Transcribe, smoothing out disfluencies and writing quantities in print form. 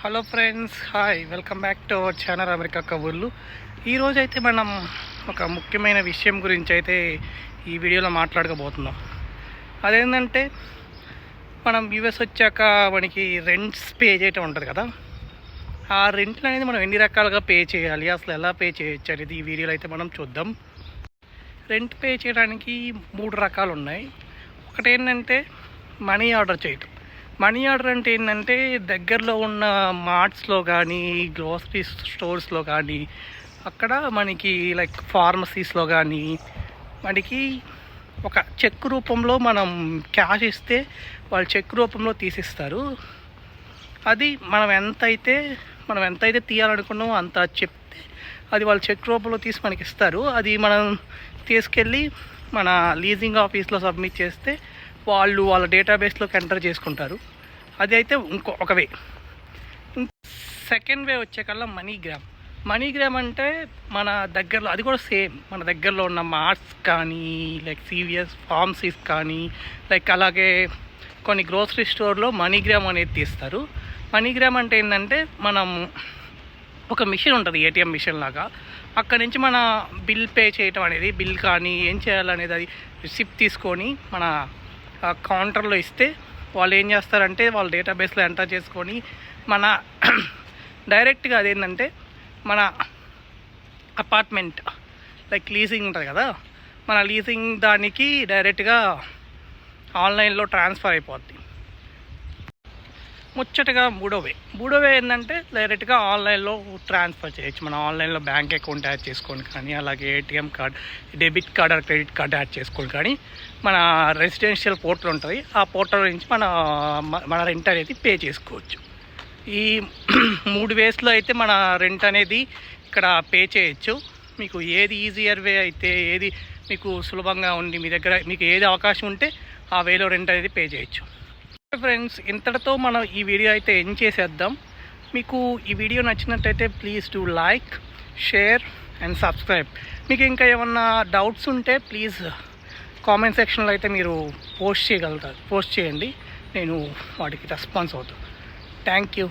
Hello friends, hi, welcome back to our channel America కబుర్లు. ఈరోజు అయితే మనం ఒక ముఖ్యమైన విషయం గురించి అయితే ఈ వీడియోలో మాట్లాడకపోతున్నాం. అదేంటంటే మనం యూఎస్ వచ్చాక మనకి రెంట్స్ పే చేయటం ఉంటుంది కదా. ఆ రెంట్ అనేది మనం ఎన్ని రకాలుగా పే చేయాలి, అసలు ఎలా పే చేయొచ్చు అనేది ఈ వీడియోలో అయితే మనం చూద్దాం. రెంట్ పే చేయడానికి 3 రకాలు ఉన్నాయి. ఒకటి ఏంటంటే మనీ ఆర్డర్ చేయటం. మనీ ఆర్డర్ అంటే ఏంటంటే దగ్గరలో ఉన్న మార్ట్స్లో కానీ, గ్రోసరీ స్టోర్స్లో కానీ, అక్కడ మనకి లైక్ ఫార్మసీస్లో కానీ మనకి ఒక చెక్ రూపంలో మనం క్యాష్ ఇస్తే వాళ్ళు చెక్ రూపంలో తీసిస్తారు. అది మనం ఎంతైతే తీయాలనుకున్నామో అంత చెప్తే అది వాళ్ళు చెక్ రూపంలో తీసి మనకి ఇస్తారు. అది మనం తీసుకెళ్ళి మన లీజింగ్ ఆఫీస్లో సబ్మిట్ చేస్తే వాళ్ళు వాళ్ళ డేటాబేస్లోకి ఎంటర్ చేసుకుంటారు. అది అయితే ఒక వే. సెకండ్ వే వచ్చేకల్లా మనీగ్రామ్ అంటే మన దగ్గరలో, అది కూడా సేమ్ మన దగ్గరలో ఉన్న మార్ట్స్ కానీ, లైక్ సివిఎస్ ఫార్మసీస్ కానీ, లైక్ అలాగే కొన్ని గ్రోసరీ స్టోర్లో మనీగ్రామ్ అనేది తీస్తారు. మనీగ్రామ్ అంటే ఏంటంటే మనం ఒక మిషన్ ఉంటుంది, ఏటీఎం మిషన్ లాగా. అక్కడి నుంచి మన బిల్ పే చేయటం అనేది, బిల్ కానీ ఏం చేయాలనేది అది రిసిప్ట్ తీసుకొని మన కౌంటర్లో ఇస్తే వాళ్ళు ఏం చేస్తారంటే వాళ్ళ డేటాబేస్లో ఎంటర్ చేసుకొని మన డైరెక్ట్గా అదేంటంటే మన అపార్ట్మెంట్ లైక్ లీజింగ్ ఉంటుంది కదా, మన లీజింగ్ దానికి డైరెక్ట్గా ఆన్లైన్లో ట్రాన్స్ఫర్ అయిపోద్ది. ముచ్చటగా మూడో వే ఏంటంటే డైరెక్ట్గా ఆన్లైన్లో ట్రాన్స్ఫర్ చేయొచ్చు. మనం ఆన్లైన్లో బ్యాంక్ అకౌంట్ యాడ్ చేసుకొని కానీ, అలాగే ATM card, debit card or credit curd add చేసుకొని కానీ మన రెసిడెన్షియల్ పోర్టల్ ఉంటుంది, ఆ పోర్టల్ నుంచి మన రెంట్ అనేది పే చేసుకోవచ్చు. ఈ 3 వేస్లో అయితే మన రెంట్ అనేది ఇక్కడ పే చేయొచ్చు. మీకు ఏది ఈజియర్ వే అయితే, ఏది మీకు సులభంగా ఉండి మీ దగ్గర మీకు ఏది అవకాశం ఉంటే ఆ వేలో రెంట్ అనేది పే చేయొచ్చు. ఫ్రెండ్స్, ఇంతటితో మనం ఈ వీడియో అయితే ఎండ్ చేసేద్దాం. మీకు ఈ వీడియో నచ్చినట్టయితే please do like, share and subscribe. మీకు ఇంకా ఏమన్నా డౌట్స్ ఉంటే ప్లీజ్ కామెంట్ సెక్షన్లో అయితే మీరు పోస్ట్ చేయండి, నేను వాటికి రెస్పాన్స్ అవుతాను. Thank you.